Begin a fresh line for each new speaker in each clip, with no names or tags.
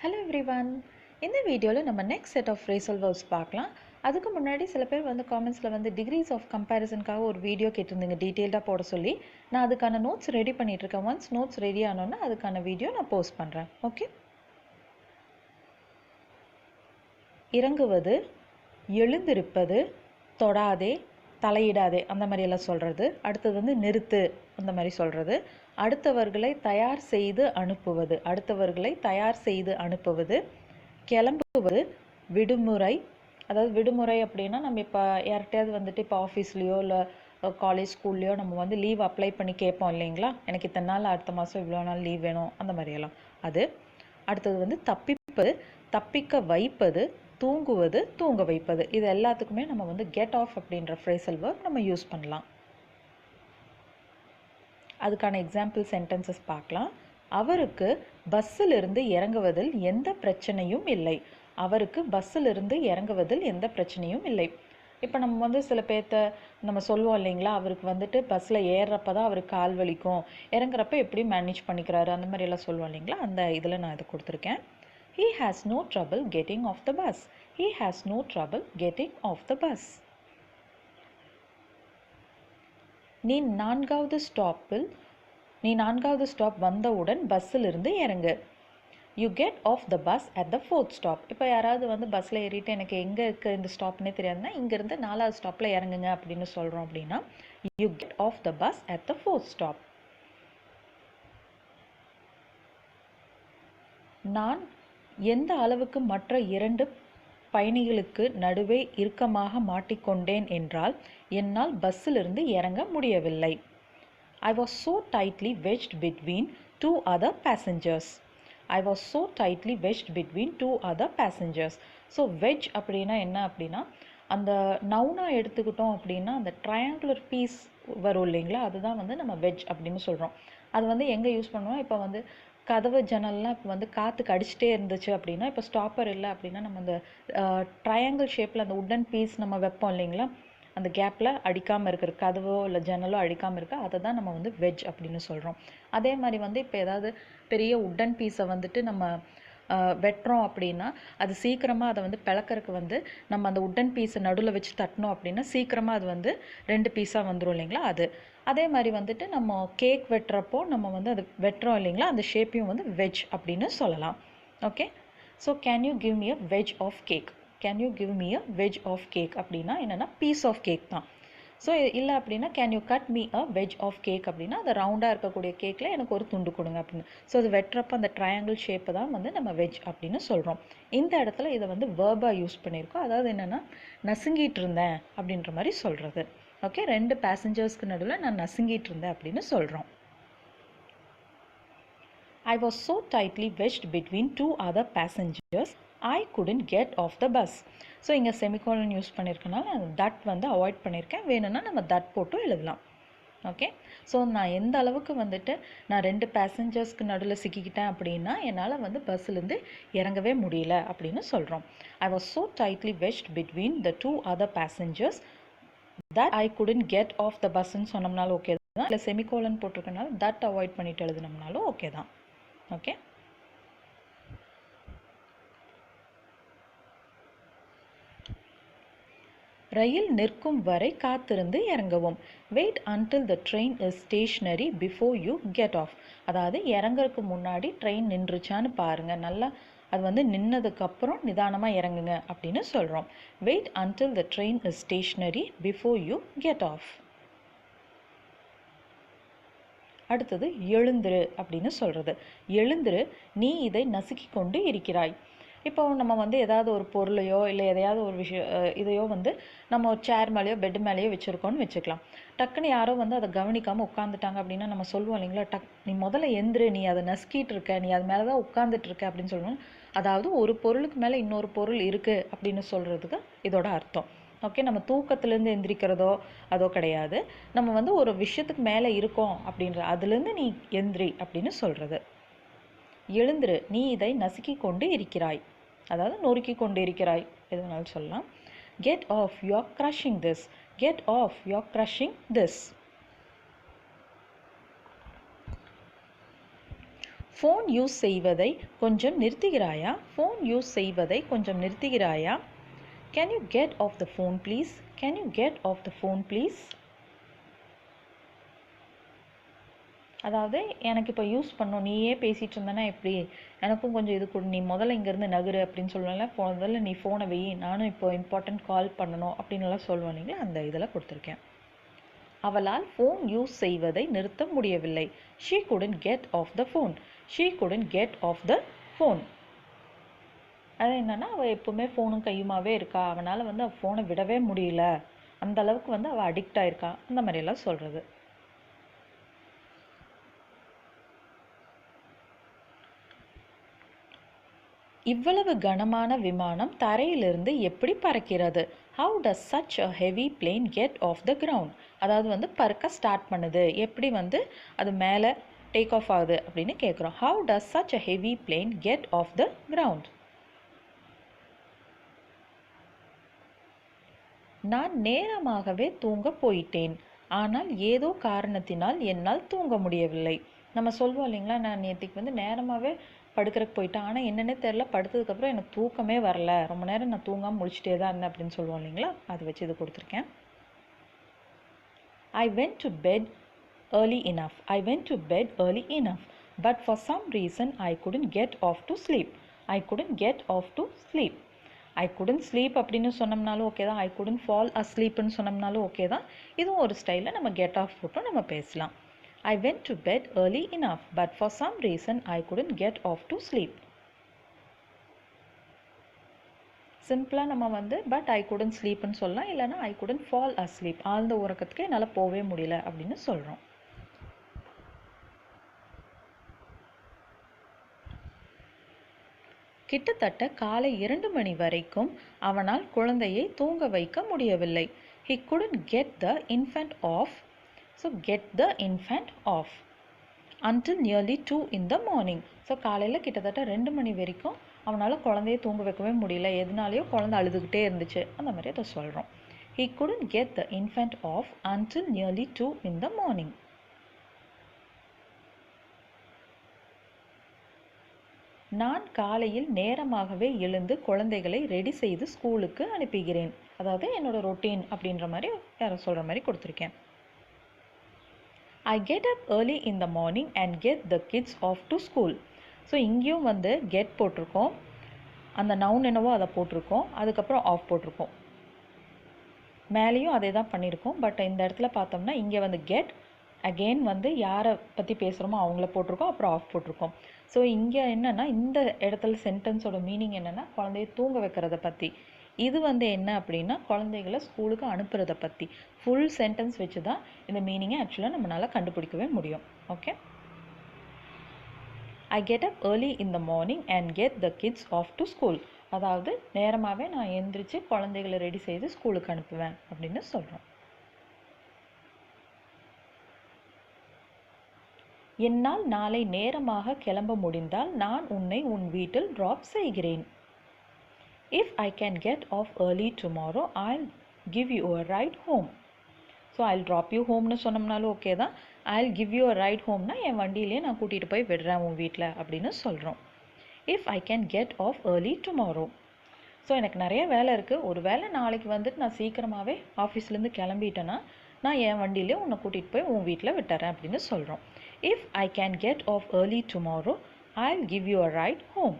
Hello everyone. இந்த வீடியோவில் நம்ம next set of phrasal verbs பார்க்கலாம். அதுக்கு முன்னாடி சில பேர் காமெண்ட்ஸில் டிகிரீஸ் ஆஃப் கம்பேரிசனுக்காக ஒரு வீடியோ கேட்டிருந்தீங்க டீட்டெயில்டாக போட சொல்லி. நான் அதுக்கான நோட்ஸ் ரெடி பண்ணிகிட்ருக்கேன். ஒன்ஸ் நோட்ஸ் ரெடி ஆனோன்னா அதுக்கான வீடியோ நான் போஸ்ட் பண்ணுறேன். ஓகே. இறங்குவது, எழுந்திருப்பது, தொடாதே, தலையிடாதே அந்த மாதிரியெல்லாம் சொல்கிறது. அடுத்தது நிறுத்து அந்த மாதிரி சொல்கிறது. அடுத்தவர்களை தயார் செய்து அனுப்புவது, கிளம்புவது, விடுமுறை. அதாவது விடுமுறை அப்படின்னா நம்ம இப்போ யார்கிட்டயாவது இப்போ ஆஃபீஸ்லேயோ இல்லை காலேஜ் ஸ்கூல்லையோ நம்ம லீவ் அப்ளை பண்ணி கேட்போம் இல்லைங்களா, எனக்கு இத்தனை நாள் அடுத்த மாதம் இவ்வளோ நாள் லீவ் வேணும் அந்த மாதிரியெல்லாம். அது அடுத்தது தப்பிப்பது, தப்பிக்க வைப்பது, தூங்குவது, தூங்க வைப்பது. இது எல்லாத்துக்குமே நம்ம கெட் ஆஃப் அப்படின்ற phrasal verb நம்ம யூஸ் பண்ணலாம். அதுக்கான எக்ஸாம்பிள் சென்டென்சஸ் பார்க்கலாம். அவருக்கு பஸ்ஸில் இருந்து இறங்குவதில் எந்த பிரச்சனையும் இல்லை. அவருக்கு பஸ்ஸில் இருந்து இறங்குவதில் எந்த பிரச்சனையும் இல்லை. இப்போ நம்ம சில பேர்த்த நம்ம சொல்லுவோம் இல்லைங்களா, அவருக்கு பஸ்ஸில் ஏறுறப்ப தான் அவருக்கு கால் வலிக்கும், இறங்குறப்ப எப்படி மேனேஜ் பண்ணிக்கிறாரு அந்த மாதிரி எல்லாம் சொல்லுவோம் இல்லைங்களா. அந்த இதில் நான் இதை கொடுத்துருக்கேன். He has no trouble getting off the bus. He has no trouble getting off the bus. நீ நான்காவது ஸ்டாப் வந்தவுடன் பஸ்ஸில் இருந்து இறங்கு. You get off the bus at the 4th stop. இப்போ யாராவது பஸ்ஸில் ஏறிட்டு எனக்கு எங்கே இருக்குது இந்த ஸ்டாப்னே தெரியாதுன்னா இங்கேருந்து 4வது ஸ்டாப்பில் இறங்குங்க அப்படின்னு சொல்கிறோம் அப்படின்னா you get off the bus at the 4th stop. நான் எந்த அளவுக்கு மற்ற இரண்டு பயணிகளுக்கு நடுவே இறுக்கமாக மாட்டிக்கொண்டேன் என்றால் என்னால் பஸ்ஸிலிருந்து இறங்க முடியவில்லை. I was so tightly wedged between two other passengers. So veg அப்படின்னா என்ன அப்படின்னா அந்த நவுனாக எடுத்துக்கிட்டோம் அப்படின்னா அந்த ட்ரையாங்குலர் பீஸ் வரும் இல்லைங்களா, அதுதான் நம்ம வெஜ் அப்படின்னு சொல்கிறோம். அது எங்கே யூஸ் பண்ணுவோம், இப்போ கதவு ஜன்னல்லாம் இப்போ காற்றுக்கு அடிச்சுட்டே இருந்துச்சு அப்படின்னா, இப்போ ஸ்டாப்பர் இல்லை அப்படின்னா நம்ம அந்த ட்ரையாங்கிள் ஷேப்பில் அந்த உட்டன் பீஸ் நம்ம வைப்போம் இல்லைங்களா, அந்த கேப்பில் அடிக்காமல் இருக்கிற கதவோ இல்லை ஜன்னலோ அடிக்காமல் இருக்க, அதை தான் நம்ம வெஜ் அப்படின்னு சொல்கிறோம். அதே மாதிரி இப்போ ஏதாவது பெரிய உட்டன் பீஸை நம்ம வெட்டுறோம் அப்படின்னா அது சீக்கிரமாக அதை பிளக்கறதுக்கு நம்ம அந்த உட்டன் பீஸை நடுவில் வச்சு தட்டினோம் அப்படின்னா சீக்கிரமாக அது 2 பீஸாக வந்துடும் இல்லைங்களா. அது அதே மாதிரி நம்ம கேக் வெட்டுறப்போ நம்ம அது வெட்டுறோம் இல்லைங்களா, அந்த ஷேப்பையும் வெஜ் அப்படின்னு சொல்லலாம். Okay. So can you give me a wedge of cake அப்படின்னா என்னென்னா பீஸ் ஆஃப் கேக் தான். ஸோ இல்லை அப்படின்னா can you cut me a wedge of cake அப்படின்னா அது ரவுண்டாக இருக்கக்கூடிய கேக்கில் எனக்கு ஒரு துண்டு கொடுங்க அப்படின்னு. ஸோ அது வெட்டுறப்ப அந்த ட்ரையாங்கிள் ஷேப்பை தான் நம்ம வெஜ் அப்படின்னு சொல்கிறோம். இந்த இடத்துல இதை வேர்பாக யூஸ் பண்ணியிருக்கோம். அதாவது என்னென்னா நசுங்கிட்டு இருந்தேன் அப்படின்ற மாதிரி சொல்கிறது. ஓகே. 2 பேசஞ்சர்ஸ்க்கு நடுவில் நான் நசுங்கிட்டு இருந்தேன் அப்படின்னு சொல்கிறோம். I was so tightly wedged between 2 other passengers, I couldn't get off the bus. So இங்கே செமிகோலன் யூஸ் பண்ணியிருக்கனால தட் அவாய்ட் பண்ணியிருக்கேன். வேணும்னா நம்ம தட் போட்டு எழுதலாம். ஓகே. ஸோ நான் எந்த அளவுக்கு நான் 2 பேசஞ்சர்ஸ்க்கு நடுவில் சிக்கிக்கிட்டேன் அப்படின்னா என்னால் பஸ்ஸிலேருந்து இறங்கவே முடியல அப்படின்னு சொல்கிறோம். I was so tightly wedged between the 2 other passengers that I couldn't get off the bus ன்னு சொன்னோம்னாலும் ஓகே தான். இல்லை செமிகோலன் போட்டிருக்கனால தட் அவாய்ட் பண்ணிட்டு எழுதினோம்னாலும் ஓகே தான். ஓகே. ரயில் நிற்கும் வரை காத்திருந்து இறங்கவும். Wait until the train is stationary before you get off. அதாவது இறங்குறதுக்கு முன்னாடி ட்ரெயின் நின்றுச்சான்னு பாருங்கள். நல்லா அது நின்னதுக்கப்புறம் நிதானமாக இறங்குங்க அப்படின்னு சொல்கிறோம். Wait until the train is stationary before you get off. அடுத்தது எழுந்திரு அப்படின்னு சொல்கிறது. எழுந்திரு, நீ இதை நசுக்கி கொண்டு இருக்கிறாய். இப்போ நம்ம ஏதாவது ஒரு பொருளையோ இல்லை எதையாவது ஒரு இதையோ நம்ம ஒரு சேர் மேலேயோ பெட் மேலேயோ வச்சுருக்கோன்னு வச்சுக்கலாம். டக்குன்னு யாரோ அதை கவனிக்காமல் உட்காந்துட்டாங்க அப்படின்னா நம்ம சொல்லுவோம் இல்லைங்களா, நீ முதல்ல எந்திரு, நீ அதை நசுக்கிட்டு இருக்க, நீ அது மேலே தான் உட்காந்துட்டு இருக்க அப்படின்னு சொல்லுவோம். அதாவது ஒரு பொருளுக்கு மேலே இன்னொரு பொருள் இருக்குது அப்படின்னு சொல்கிறதுக்கு இதோட அர்த்தம். ஓகே. நம்ம தூக்கத்துலேருந்து எந்திரிக்கிறதோ அதோ கிடையாது. நம்ம ஒரு விஷயத்துக்கு மேலே இருக்கோம் அப்படின்ற அதுலேருந்து நீ எந்திரி அப்படின்னு சொல்கிறது. எழுந்திரு, நீ இதை நசுக்கி கொண்டு இருக்கிறாய், அதாவது நொறுக்கி கொண்டு இருக்கிறாய் எது வேணாலும் சொல்லலாம். Get off, you are crushing this. Get off, you are crushing this. Phone use செய்வதை கொஞ்சம் நிறுத்துகிறாயா? ஃபோன் யூஸ் செய்வதை கொஞ்சம் நிறுத்துகிறாயா? Can you get off the phone please? Can you get off the phone please? அதாவது எனக்கு இப்போ யூஸ் பண்ணணும், நீயே பேசிகிட்டு இருந்தேன்னா எப்படி, எனக்கும் கொஞ்சம் இது கொடு, நீ முதல்ல இங்கேருந்து நகரு அப்படின்னு சொல்லல, முதல்ல நீ ஃபோனை வை, நானும் இப்போ இம்பார்ட்டன்ட் கால் பண்ணணும் அப்படின்லாம் சொல்லுவேன் இல்லைங்களா, அந்த இதில் கொடுத்துருக்கேன். அவளால் ஃபோன் யூஸ் செய்வதை நிறுத்த முடியவில்லை. She couldn't get off the phone. She couldn't get off the phone. அது என்னன்னா, அவள் எப்போவுமே ஃபோனும் கையுமாவே இருக்கா, அவனால் வந்து அவள் ஃபோனை விடவே முடியல, அந்த அளவுக்கு வந்து அவள் அடிக்ட் ஆயிருக்கா, அந்த மாதிரியெல்லாம் சொல்கிறது. இவ்வளவு கனமான விமானம் தரையிலிருந்து எப்படி பறக்கிறது? How does such a heavy plane get off the ground? அதாவது வந்து பறக்க ஸ்டார்ட் பண்ணுது, எப்படி வந்து அது மேலே டேக் ஆஃப் ஆகுது அப்படின்னு கேட்குறோம். How does such a heavy plane get off the ground? நான் நேரமாகவே தூங்க போயிட்டேன், ஆனால் ஏதோ காரணத்தினால் என்னால் தூங்க முடியவில்லை. நம்ம சொல்வோம் இல்லைங்களா, நான் நேற்றுக்கு வந்து நேரமாகவே படுக்கிறதுக்கு போயிட்டேன், ஆனால் என்னென்னே தெரில, படுத்ததுக்கப்புறம் எனக்கு தூக்கமே வரல, ரொம்ப நேரம் நான் தூங்காமல் முடிச்சுட்டே தான் இருந்தேன் அப்படின்னு சொல்லுவோம் இல்லைங்களா, அதை வச்சு இது கொடுத்துருக்கேன். I went to bed early enough. I went to bed early enough. But for some reason I couldn't get off to sleep. I couldn't get off to sleep. I couldn't sleep அப்படின்னு சொன்னோம்னாலும் okay தான், I couldn't fall asleepன்னு சொன்னோம்னாலும் okay தான். இதுவும் ஒரு ஸ்டைலில் நம்ம get off போட்டோம் நம்ம பேசலாம். I went to bed early enough, but for some reason I couldn't get off to sleep. சிம்பிளாக நம்ம வந்து பட் ஐ couldn't sleepன்னு சொல்லலாம், இல்லைனா ஐ couldn't fall asleep, ஆழ்ந்த உறக்கத்துக்கு என்னால் போகவே முடியல அப்படின்னு சொல்கிறோம். கிட்டத்தட்ட காலை 2 மணி வரைக்கும் அவனால் குழந்தையை தூங்க வைக்க முடியவில்லை. He couldn't get the infant off. So get the infant off until nearly 2 in the morning. So காலையில் கிட்டத்தட்ட 2 மணி வரைக்கும் அவனால் குழந்தையை தூங்க வைக்கவே முடியல, எதனாலேயோ குழந்தை அழுதுகிட்டே இருந்துச்சு, அந்த மாதிரி அதை சொல்கிறோம். He couldn't get the infant off until nearly 2 in the morning. நான் காலையில் நேரமாகவே எழுந்து குழந்தைகளை ரெடி செய்து ஸ்கூலுக்கு அனுப்புகிறேன். அதாவது என்னோட ரொட்டீன் அப்படின்ற மாதிரி யாரோ சொல்கிற மாதிரி கொடுத்துருக்கேன். I get up early in the morning and get the kids off to school. So இங்கேயும் வந்து get போட்டிருக்கோம், அந்த நவுன் என்னவோ அதை போட்டிருக்கோம், அதுக்கப்புறம் ஆஃப் போட்டிருக்கோம். மேலேயும் அதே தான் பண்ணியிருக்கோம், பட் இந்த இடத்துல பார்த்தோம்னா இங்கே வந்து get அகெயின் வந்து யாரை பற்றி பேசுகிறோமோ அவங்கள போட்டிருக்கோம், அப்புறம் ஆஃப் போட்டிருக்கோம். ஸோ இங்கே என்னென்னா இந்த இடத்துல சென்டென்ஸோட மீனிங் என்னென்னா குழந்தைய தூங்க வைக்கிறத பற்றி. இது வந்து என்ன அப்படின்னா குழந்தைகளை ஸ்கூலுக்கு அனுப்புறதை பற்றி. ஃபுல் சென்டென்ஸ் வச்சு தான் இந்த மீனிங்கை ஆக்சுவலாக நம்மளால் கண்டுபிடிக்கவே முடியும். Okay, I get up early in the morning and get the kids off to school. அதாவது நேரமாகவே நான் எந்திரிச்சு குழந்தைகளை ரெடி செய்து ஸ்கூலுக்கு அனுப்புவேன் அப்படின்னு சொல்கிறோம். என்னால் நாளை நேரமாக கிளம்ப முடிந்தால் நான் உன்னை உன் வீட்டில் ட்ராப் செய்கிறேன். If I can get off early tomorrow, I'll give you a ride home. So I'll drop you homeனு சொன்னோம்னாலும் ஓகே தான். I'll give you a ride homeனா என் வண்டியிலே நான் கூட்டிகிட்டு போய் விடுறேன் உன் வீட்டில் அப்படின்னு சொல்கிறோம். If I can get off early tomorrow. So எனக்கு நிறைய வேலை இருக்குது, ஒரு வேளை நாளைக்கு வந்துட்டு நான் சீக்கிரமாகவே ஆஃபீஸ்லேருந்து கிளம்பிட்டேன்னா நான் என் வண்டியிலே உன்னை கூட்டிகிட்டு போய் உன் வீட்டில் விட்டுறேன் அப்படின்னு சொல்கிறோம். If I can get off early tomorrow, I'll give you a ride home.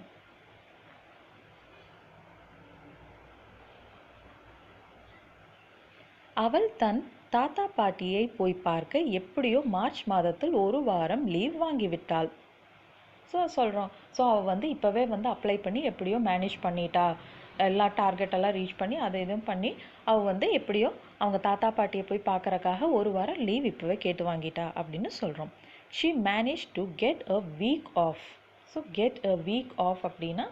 அவள் தன் தாத்தா பாட்டியை போய் பார்க்க எப்படியோ மார்ச் மாதத்தில் 1 வாரம் லீவ் வாங்கிவிட்டாள். ஸோ சொல்கிறோம், ஸோ அவள் வந்து இப்போவே வந்து அப்ளை பண்ணி எப்படியோ மேனேஜ் பண்ணிட்டா, எல்லா டார்கெட்டெல்லாம் ரீச் பண்ணி அதை இதுவும் பண்ணி அவள் வந்து எப்படியோ அவங்க தாத்தா பாட்டியை போய் பார்க்குறக்காக 1 வாரம் லீவ் இப்போவே கேட்டு வாங்கிட்டா அப்படின்னு சொல்கிறோம். She managed to get a week off. So get a week off அப்படின்னா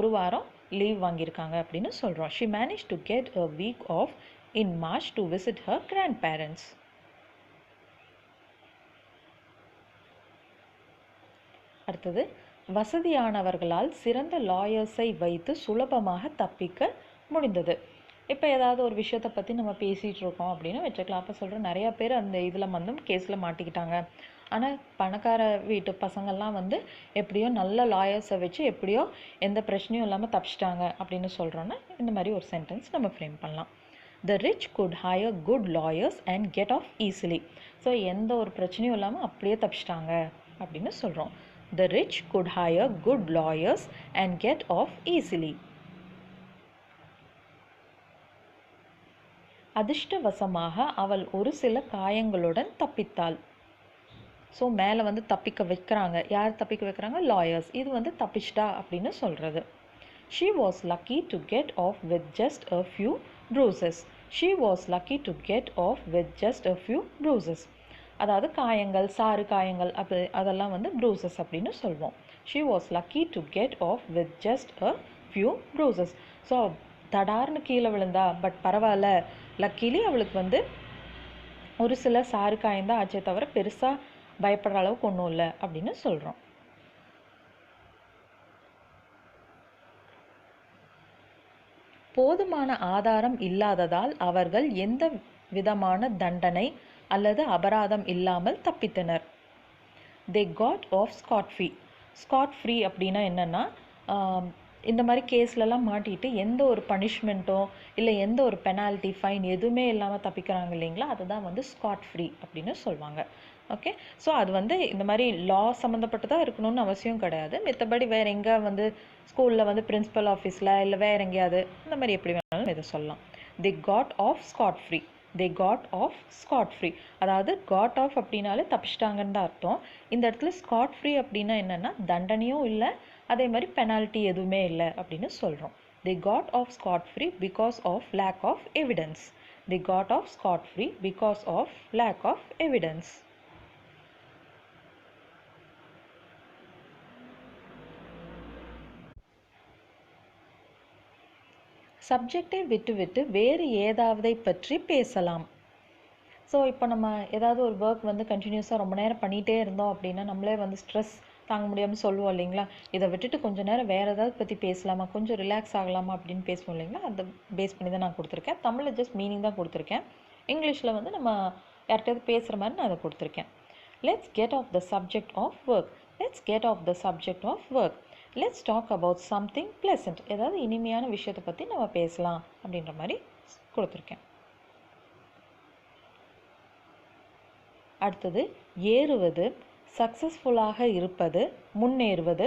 1 வாரம் லீவ் வாங்கியிருக்காங்க அப்படின்னு சொல்கிறோம். She managed to get a week off in March to visit her grandparents. அடுத்தது, வசதியானவர்களால் சிறந்த லாயர்ஸை வைத்து சுலபமாக தப்பிக்க முடிந்தது. இப்போ ஏதாவது ஒரு விஷயத்தை பற்றி நம்ம பேசிகிட்டு இருக்கோம் அப்படின்னு வச்சுக்கலாம். அப்போ சொல்கிறோம், நிறையா பேர் அந்த இதில் வந்து கேஸில் மாட்டிக்கிட்டாங்க, ஆனால் பணக்கார வீட்டு பசங்கள்லாம் வந்து எப்படியோ நல்ல லாயர்ஸை வச்சு எப்படியோ எந்த பிரச்சனையும் இல்லாமல் தப்பிச்சிட்டாங்க அப்படின்னு சொல்கிறோன்னா இந்த மாதிரி ஒரு சென்டென்ஸ் நம்ம ஃப்ரேம் பண்ணலாம். The rich could hire good lawyers and get off easily. So எந்த ஒரு பிரச்சனையும் இல்லாமல் அப்படியே தப்பிச்சிட்டாங்க அப்படின்னு சொல்கிறோம். The rich could hire good lawyers and get off easily. அதிர்ஷ்டவசமாக அவள் ஒரு சில காயங்களுடன் தப்பித்தாள். ஸோ மேலே வந்து தப்பிக்க வைக்கிறாங்க. யார் தப்பிக்க வைக்கிறாங்க? லாயர்ஸ். இது வந்து தப்பிச்சிட்டா அப்படின்னு சொல்கிறது. She was lucky to get off with just a few bruises. She was lucky to get off with just a few bruises. அதாவது காயங்கள், சாறு காயங்கள் அதெல்லாம் வந்து bruises அப்படின்னு சொல்வோம். She was lucky to get off with just a few bruises. So தடார்னு கீழே விழுந்தா, பட் பரவாயில்ல, லக்கிலி அவளுக்கு வந்து ஒரு சில சாறு காயந்தான் ஆச்சே தவிர பெருசாக பயப்படுற அளவுக்கு ஒன்றும் இல்லை அப்படின்னு சொல்கிறோம். போதுமான ஆதாரம் இல்லாததால் அவர்கள் எந்த விதமான தண்டனை அல்லது அபராதம் இல்லாமல் தப்பித்தனர். They got off scot-free. Scot-free அப்படின்னா என்னென்னா, இந்த மாதிரி கேஸ்லலாம் மாட்டிட்டு எந்த ஒரு பனிஷ்மெண்ட்டோ இல்லை எந்த ஒரு பெனால்ட்டி, ஃபைன் எதுவுமே இல்லாமல் தப்பிக்கிறாங்க இல்லைங்களா, அதுதான் வந்து ஸ்காட்-ஃப்ரீ அப்படின்னு சொல்லுவாங்க. ஓகே, ஸோ அது வந்து இந்த மாதிரி லா சம்மந்தப்பட்டதாக இருக்கணும்னு அவசியம் கிடையாது. மற்றபடி வேறு எங்கே வந்து ஸ்கூலில் வந்து பிரின்சிபல் ஆஃபீஸில் இல்லை வேறு எங்கேயாவது இந்த மாதிரி எப்படி வேணாலும் இதை சொல்லலாம். They got off scot-free. They got off scot-free. அதாவது got off அப்படின்னாலே தப்பிச்சிட்டாங்கன்னு தான் அர்த்தம். இந்த இடத்துல scot-free அப்படின்னா என்னென்னா தண்டனையும் இல்லை, அதே மாதிரி பெனால்ட்டி எதுவுமே இல்லை அப்படின்னு சொல்கிறோம். They got off scot-free because of lack of evidence. They got off scot-free because of lack of evidence. சப்ஜெக்டை விட்டு விட்டு வேறு ஏதாவதை பற்றி பேசலாம். ஸோ இப்போ நம்ம ஏதாவது ஒரு ஒர்க் வந்து கண்டினியூஸாக ரொம்ப நேரம் பண்ணிகிட்டே இருந்தோம் அப்படின்னா நம்மளே வந்து ஸ்ட்ரெஸ் தாங்க முடியாமல் சொல்லுவோம் இல்லைங்களா, இதை விட்டுட்டு கொஞ்சம் நேரம் வேறு ஏதாவது பற்றி பேசலாமா, கொஞ்சம் ரிலாக்ஸ் ஆகலாமா அப்படின்னு பேசுவோம் இல்லைங்களா, அதை பேஸ் பண்ணி தான் நான் கொடுத்துருக்கேன். தமிழில் ஜஸ்ட் மீனிங் தான் கொடுத்துருக்கேன். இங்கிலீஷில் வந்து நம்ம யார்கிட்டயாவது பேசுகிற மாதிரி நான் அதை கொடுத்துருக்கேன். Let's get off the subject of work. Let's get off the subject of work. Let's talk about something pleasant. ஏதாவது இனிமையான விஷயத்தை பற்றி நம்ம பேசலாம் அப்படின்ற மாதிரி கொடுத்துருக்கேன். அடுத்தது ஏறுவது, சக்ஸஸ்ஃபுல்லாக இருப்பது, முன்னேறுவது.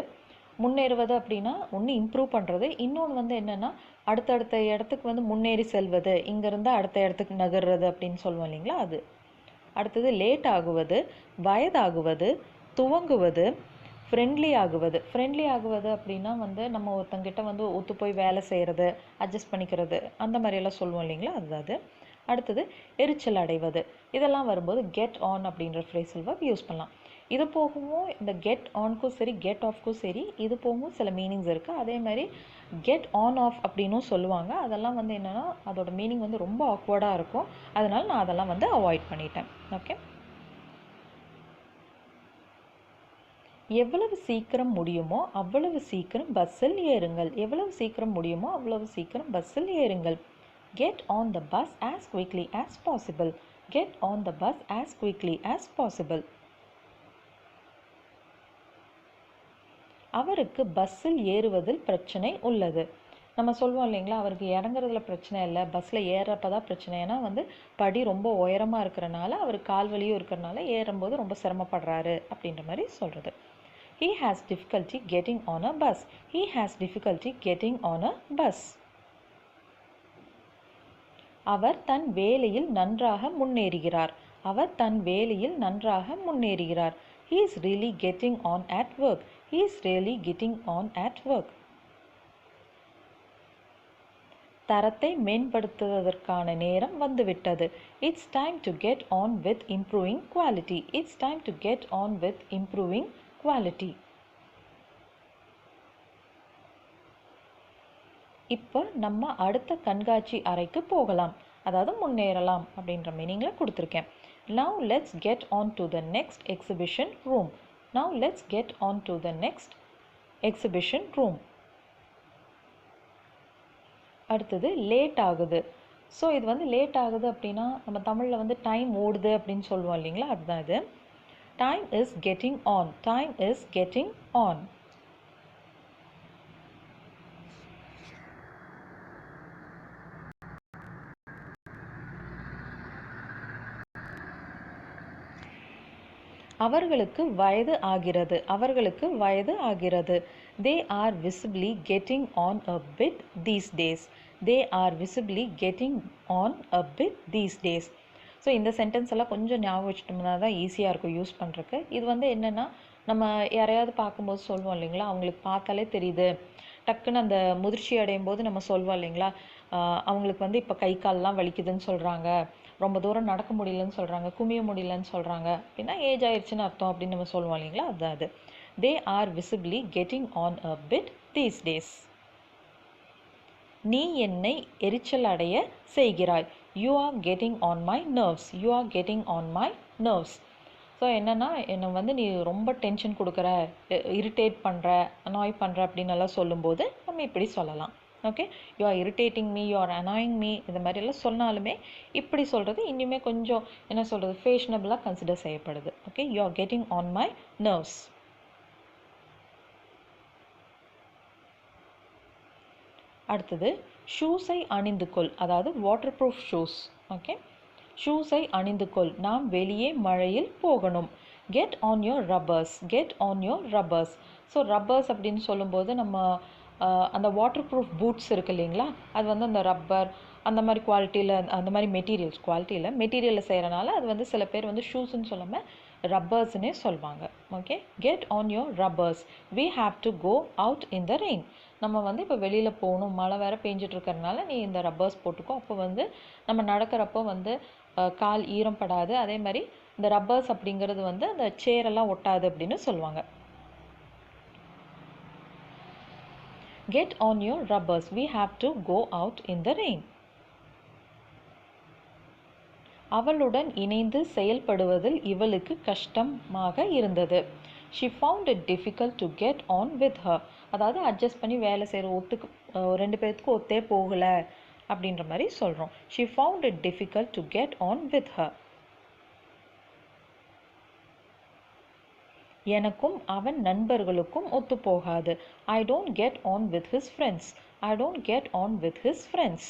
முன்னேறுவது அப்படின்னா ஒன்று இம்ப்ரூவ் பண்ணுறது, இன்னொன்று வந்து என்னென்னா அடுத்தடுத்த இடத்துக்கு வந்து முன்னேறி செல்வது, இங்கேருந்து அடுத்த இடத்துக்கு நகர்றது அப்படின்னு சொல்லுவோம் இல்லைங்களா, அது. அடுத்தது லேட் ஆகுவது, வயதாகுவது, துவங்குவது, ஃப்ரெண்ட்லி ஆகுவது. ஃப்ரெண்ட்லி ஆகுவது அப்படின்னா வந்து நம்ம ஒருத்தங்கிட்ட வந்து ஒத்து போய் வேலை செய்கிறது, அட்ஜஸ்ட் பண்ணிக்கிறது, அந்த மாதிரியெல்லாம் சொல்லுவோம் இல்லைங்களா, அதுதான். அடுத்தது எரிச்சல் அடைவது. இதெல்லாம் வரும்போது கெட் ஆன் அப்படின்ற ஃப்ரேசல் வெர்ப் யூஸ் பண்ணலாம். இது போகவும் இந்த கெட் ஆன்க்கும் சரி கெட் ஆஃப்க்கும் சரி இது போகவும் சில மீனிங்ஸ் இருக்குது. அதே மாதிரி கெட் ஆன் ஆஃப் அப்படின்னும் சொல்லுவாங்க. அதெல்லாம் வந்து என்னென்னா அதோட மீனிங் வந்து ரொம்ப ஆக்வர்டாக இருக்கும். அதனால் நான் அதெல்லாம் வந்து அவாய்ட் பண்ணிட்டேன். ஓகே, எவ்வளவு சீக்கிரம் முடியுமோ அவ்வளவு சீக்கிரம் பஸ்ஸில் ஏறுங்கள். எவ்வளவு சீக்கிரம் முடியுமோ அவ்வளவு சீக்கிரம் பஸ்ஸில் ஏறுங்கள். Get on the bus as quickly as possible. Get on the bus as quickly as possible. அவருக்கு பஸ்ஸில் ஏறுவதில் பிரச்சனை உள்ளது. நம்ம சொல்லுவோம் இல்லைங்களா, அவருக்கு இறங்குறதுல பிரச்சனை இல்லை, பஸ்ஸில் ஏறப்போ தான் பிரச்சனை. ஏன்னா வந்து படி ரொம்ப உயரமாக இருக்கிறனால, அவர் கால் வலியும் இருக்கிறனால ஏறும்போது ரொம்ப சிரமப்படுறாரு அப்படின்ற மாதிரி சொல்கிறது. He has difficulty getting on a bus. He has difficulty getting on a bus. அவர் தன் வேலையில் நன்றாக முன்னேறுகிறார். அவர் தன் வேலையில் நன்றாக முன்னேறுகிறார். He is really getting on at work. He is really getting on at work. தரத்தை மேம்படுத்துவதற்கான நேரம் வந்துவிட்டது. It's time to get on with improving quality. It's time to get on with improving quality. இப்போ நம்ம அடுத்த கண்காட்சி அறைக்கு போகலாம், அதாவது முன்னேறலாம் அப்படின்ற மீனிங்கில் கொடுத்துருக்கேன். Now let's get on to the next exhibition room. Now let's get on to the next exhibition room. அடுத்தது லேட் ஆகுது. ஸோ இது வந்து லேட் ஆகுது அப்படின்னா நம்ம தமிழில் வந்து டைம் ஓடுது அப்படின்னு சொல்லுவோம் இல்லைங்களா, அதுதான் இது. Time is getting on. Time is getting on. அவர்களுக்கு வயது ஆகிறது. அவர்களுக்கு வயது ஆகிறது. They are visibly getting on a bit these days. They are visibly getting on a bit these days. So இந்த சென்டென்ஸ் எல்லாம் கொஞ்சம் ஞாபகம் வச்சுட்டோம்னா தான் ஈஸியாக இருக்கும் யூஸ் பண்ணுறக்கு. இது வந்து என்னென்னா, நம்ம யாரையாவது பார்க்கும்போது சொல்லுவோம் இல்லைங்களா, அவங்களுக்கு பார்த்தாலே தெரியுது, டக்குன்னு அந்த முதிர்ச்சி அடையும் போது நம்ம சொல்லுவோம் இல்லைங்களா, அவங்களுக்கு வந்து இப்போ கை கால்லாம் வலிக்குதுன்னு சொல்கிறாங்க, ரொம்ப தூரம் நடக்க முடியலன்னு சொல்கிறாங்க, குமிய முடியலன்னு சொல்கிறாங்க அப்படின்னா ஏஜ் ஆயிடுச்சுன்னு அர்த்தம் அப்படின்னு நம்ம சொல்லுவோம் இல்லைங்களா, அதுதான் அது. They are visibly getting on a bit these days. நீ என்னை எரிச்சல் அடைய செய்கிறாய். You are getting on my nerves. You are getting on my nerves. So என்னென்னா, என்னை வந்து நீ ரொம்ப டென்ஷன் கொடுக்குற, இரிட்டேட் பண்ணுற, அனாய் பண்ணுற அப்படின்னு எல்லாம் சொல்லும்போது நம்ம இப்படி சொல்லலாம். Okay, you are irritating me, you are annoying me, இது மாதிரியெல்லாம் சொன்னாலுமே இப்படி சொல்கிறது இன்னுமே கொஞ்சம் என்ன சொல்கிறது, ஃபேஷனபிளாக கன்சிடர் செய்யப்படுது. Okay, you are getting on my nerves. அடுத்தது ஷூஸை அணிந்து கொள், அதாவது வாட்டர் ப்ரூஃப் ஷூஸ். ஓகே, ஷூஸை அணிந்து கொள், நாம் வெளியே மழையில் போகணும். Get on your rubbers. Get on your rubbers. So rubbers அப்படின்னு சொல்லும்போது நம்ம அந்த வாட்டர் ப்ரூஃப் பூட்ஸ் இருக்குது இல்லைங்களா, அது வந்து அந்த ரப்பர் அந்த மாதிரி குவாலிட்டியில், அந்த மாதிரி மெட்டீரியலில் செய்கிறனால அது வந்து சில பேர் வந்து ஷூஸ்ன்னு சொல்லாமல் ரப்பர்ஸ்னே சொல்லுவாங்க. Okay, get on your rubbers. We have to go out in the rain. நம்ம வந்து இப்போ வெளியில் போகணும், மழை வேறு பெஞ்சிட்டு இருக்கிறதுனால நீ இந்த ரப்பர்ஸ் போட்டுக்கோ. அப்போ வந்து நம்ம நடக்கிறப்போ வந்து கால் ஈரம் படாது. அதே மாதிரி இந்த ரப்பர்ஸ் அப்படிங்கிறது வந்து அந்த சேரெல்லாம் ஒட்டாது அப்படின்னு சொல்லுவாங்க. Get on your rubbers. We have to go out in the rain. அவளுடன் இணைந்து செயல்படுவதில் இவளுக்கு கஷ்டமாக இருந்தது. She found it difficult to get on with her. அதாவது அட்ஜஸ்ட் பண்ணி வேலை செய்கிற ரெண்டு பேர்த்துக்கு ஒத்தே போகலை அப்படின்ற மாதிரி சொல்கிறோம். She found it difficult to get on with her. எனக்கும் அவன் நண்பர்களுக்கும் ஒத்து போகாது. I don't get on with his friends. I don't get on with his friends.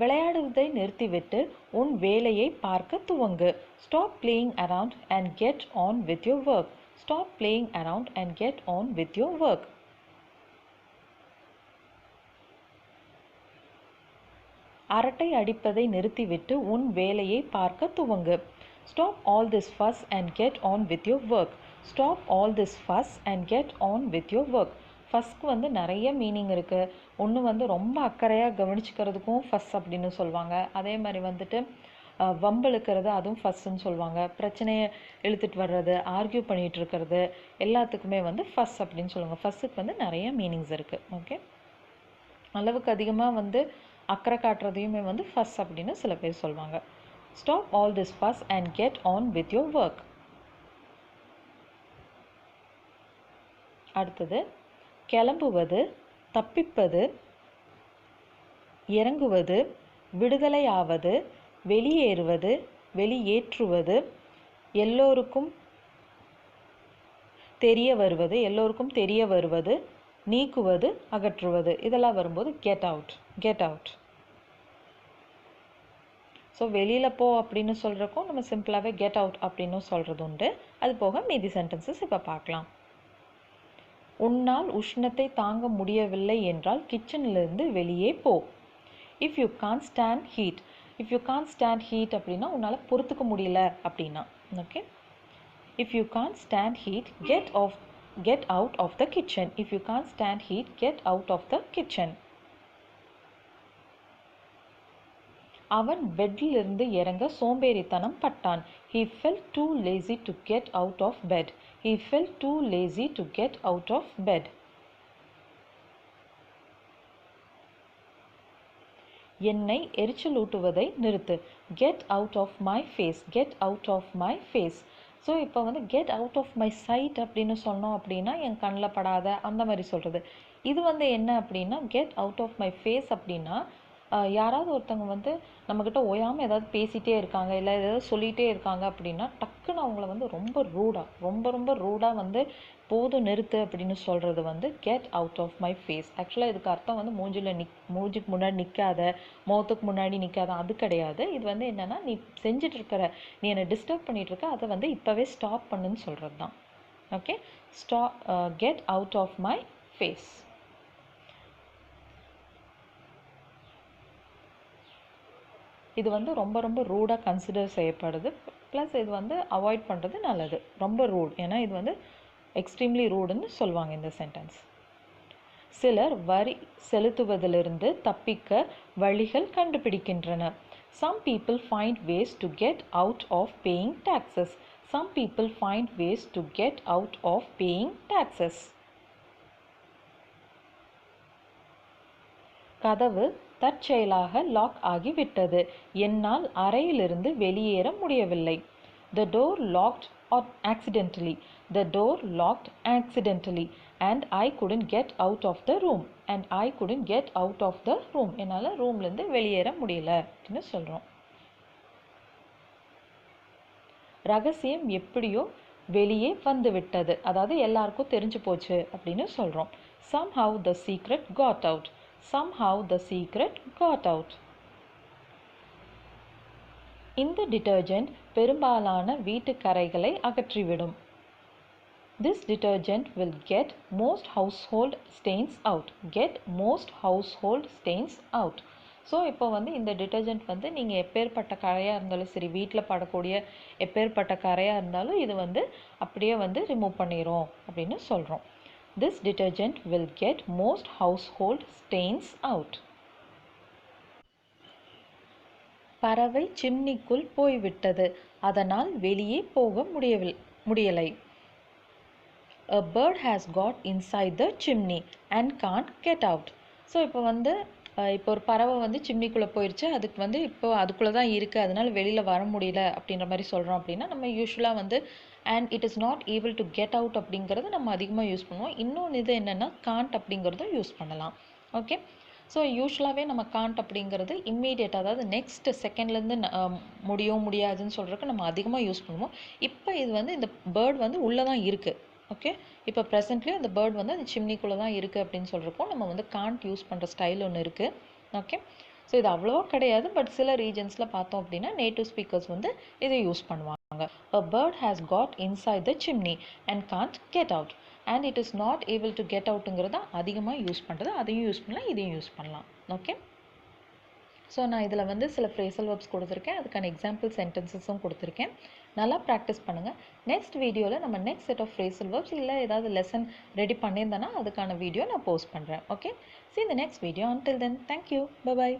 விளையாடுவதை நிறுத்திவிட்டு உன் வேலையை பார்க்க துவங்கு. Stop playing around and get on with your work. Stop playing around and get on with your work. அரட்டை அடிப்பதை நிறுத்திவிட்டு உன் வேலையை பார்க்க துவங்கு. Stop all this fuss and get on with your work. Stop all this fuss and get on with your work. ஃபஸ்க்கு வந்து நிறைய meaning இருக்குது. ஒன்று வந்து ரொம்ப அக்கறையாக கவனிச்சுக்கிறதுக்கும் ஃபஸ் அப்படின்னு சொல்லுவாங்க. அதே மாதிரி வந்துட்டு வம்பிழுக்கிறது, அதுவும் ஃபஸ்ன்னு சொல்லுவாங்க. பிரச்சனையை இழுத்துட்டு வர்றது, ஆர்கியூ பண்ணிகிட்டு இருக்கிறது, எல்லாத்துக்குமே வந்து ஃபஸ் அப்படின்னு சொல்லுவாங்க. ஃபஸ்ஸுக்கு வந்து நிறைய மீனிங்ஸ் இருக்குது. ஓகே, அளவுக்கு அதிகமாக வந்து அக்கறை காட்டுறதையுமே வந்து ஃபஸ் அப்படின்னு சில பேர் சொல்லுவாங்க. Stop all this fuss and get on with your work. அடுத்தது கிளம்புவது, தப்பிப்பது, இறங்குவது, விடுதலையாவது, வெளியேறுவது, வெளியேற்றுவது, எல்லோருக்கும் தெரிய வருவது, நீக்குவது, அகற்றுவது, இதெல்லாம் வரும்போது get out. Get out. So வெளியில் போ அப்படின்னு சொல்கிறக்கும் நம்ம சிம்பிளாகவே கெட் அவுட் அப்படின்னு சொல்கிறது உண்டு. அது போக மீதி சென்டென்சஸ் இப்போ பார்க்கலாம். உன்னால் உஷ்ணத்தை தாங்க முடியவில்லை என்றால் கிச்சனிலிருந்து வெளியே போ. If you can't stand heat. If you can't stand heat அப்படின்னா உன்னால் பொறுத்துக்க முடியல அப்படின்னா. Okay, if you can't stand heat get out of the kitchen. If you can't stand heat get out of the kitchen. அவன் பெட்டிலிருந்து இறங்க சோம்பேறித்தனம் பட்டான். He felt too lazy to get out of bed. He felt too lazy to get out of bed. என்னை எரிச்சலூட்டுவதை நிறுத்து. Get out of my face. Get out of my face. So இப்போ வந்து get out of my sight அப்படின்னு சொன்னோம் அப்படின்னா என் கண்ணில் படாத அந்த மாதிரி சொல்கிறது. இது வந்து என்ன அப்படின்னா get out of my face அப்படின்னா யாராவது ஒருத்தவங்க வந்து நம்மக்கிட்ட ஓயாமல் ஏதாவது பேசிகிட்டே இருக்காங்க, இல்லை ஏதாவது சொல்லிகிட்டே இருக்காங்க அப்படின்னா டக்குன்னு அவங்கள வந்து ரொம்ப ரூடாக வந்து போதும் நிறுத்து அப்படின்னு சொல்கிறது வந்து get out of my face. ஆக்சுவலாக இதுக்கு அர்த்தம் வந்து மூஞ்சிக்கு முன்னாடி நிற்காத, முகத்துக்கு முன்னாடி நிற்காத, அது கிடையாது. இது வந்து என்னென்னா, நீ செஞ்சுட்டு இருக்கிற, நீ என்னை டிஸ்டர்ப் பண்ணிகிட்டு இருக்க, அதை வந்து இப்போவே ஸ்டாப் பண்ணுன்னு சொல்கிறது தான். Okay, get out of my face. இது வந்து ரொம்ப ரூடாக கன்சிடர் செய்யப்படுது. ப்ளஸ் இது வந்து அவாய்ட் பண்ணுறது நல்லது. ரொம்ப ரூட், ஏன்னா இது வந்து எக்ஸ்ட்ரீம்லி ரூடுன்னு சொல்லுவாங்க இந்த சென்டென்ஸ். சிலர் வரி செலுத்துவதிலிருந்து தப்பிக்க வழிகள் கண்டுபிடிக்கின்றனர். Some people find ways to get out of paying taxes. Some people find ways to get out of paying taxes. கதவு தற்செயலாக லாக் ஆகிவிட்டது. என்னால் அறையிலிருந்து வெளியேற முடியவில்லை. The door locked accidentally. The door locked accidentally. And I couldn't get out of the room. And I couldn't get out of the room. என்னால் ரூம்லேருந்து வெளியேற முடியல அப்படின்னு சொல்கிறோம். ரகசியம் எப்படியோ வெளியே வந்துவிட்டது, அதாவது எல்லாருக்கும் தெரிஞ்சு போச்சு அப்படின்னு சொல்கிறோம். Somehow the secret got out. Somehow the secret got out. இந்த டிட்டர்ஜென்ட் பெரும்பாலான வீட்டு கறைகளை அகற்றிவிடும். This detergent will get most household stains out. Get most household stains out. So இப்போ வந்து இந்த டிட்டர்ஜென்ட் வந்து நீங்கள் எப்பேற்பட்ட கரையாக இருந்தாலும் சரி, வீட்டில் படக்கூடிய எப்பேற்பட்ட கரையாக இருந்தாலும் இது வந்து அப்படியே வந்து ரிமூவ் பண்ணிடும் அப்படின்னு சொல்கிறோம். This detergent will get most household stains out. பறவை சிம்னிக்குள் போய்விட்டது, அதனால் வெளியே போக முடியலை. A bird has got inside the chimney and can't get out. So இப்போ வந்து இப்போ ஒரு பறவை வந்து சிம்னிக்குள்ளே போயிடுச்சு, அதுக்கு வந்து இப்போ அதுக்குள்ளே தான் இருக்குது, அதனால் வெளியில் வர முடியல அப்படின்ற மாதிரி சொல்கிறோம். அப்படின்னா நம்ம யூஸ்வலாக வந்து and it is not able to get out அப்படிங்கிறது நம்ம அதிகமாக யூஸ் பண்ணுவோம். இன்னொன்று இது என்னென்னா காண்ட் அப்படிங்கிறதும் யூஸ் பண்ணலாம். ஓகே, ஸோ யூஸ்வலாகவே நம்ம காண்ட் அப்படிங்கிறது இம்மீடியட், அதாவது நெக்ஸ்ட் செகண்ட்லேருந்து முடியாதுன்னு சொல்கிறதுக்கு நம்ம அதிகமாக யூஸ் பண்ணுவோம். இப்போ இது வந்து இந்த பேர்ட் வந்து உள்ளே தான் இருக்குது. ஓகே, இப்போ ப்ரெசென்ட்லி அந்த பேர்ட் வந்து அந்த சிம்னிக்குள்ளே தான் இருக்குது அப்படின்னு சொல்கிறப்போ நம்ம வந்து காண்ட் யூஸ் பண்ணுற ஸ்டைல் ஒன்று இருக்குது. ஓகே, ஸோ இது அவ்வளோவா கிடையாது, பட் சில ரீஜன்ஸில் பார்த்தோம் அப்படின்னா நேட்டிவ் ஸ்பீக்கர்ஸ் வந்து இதை யூஸ் பண்ணுவாங்க. A bird has got inside the chimney and can't get out. And it is not able to get outங்கிறத அதிகமாக யூஸ் பண்ணுறது, அதையும் யூஸ் பண்ணலாம், இதையும் யூஸ் பண்ணலாம். ஓகே, ஸோ நான் இதில் வந்து சில ஃப்ரேசல் வெர்ப்ஸ் கொடுத்துருக்கேன், அதுக்கான எக்ஸாம்பிள் சென்டென்சஸும் கொடுத்துருக்கேன். நல்லா ப்ராக்டிஸ் பண்ணுங்கள். நெக்ஸ்ட் வீடியோவில் நம்ம next set of phrasal verbs இல்லை ஏதாவது லெசன் ரெடி பண்ணியிருந்தேன்னா அதுக்கான வீடியோ நான் போஸ்ட் பண்ணுறேன். Okay, see you in the next video. Until then, thank you. Bye bye.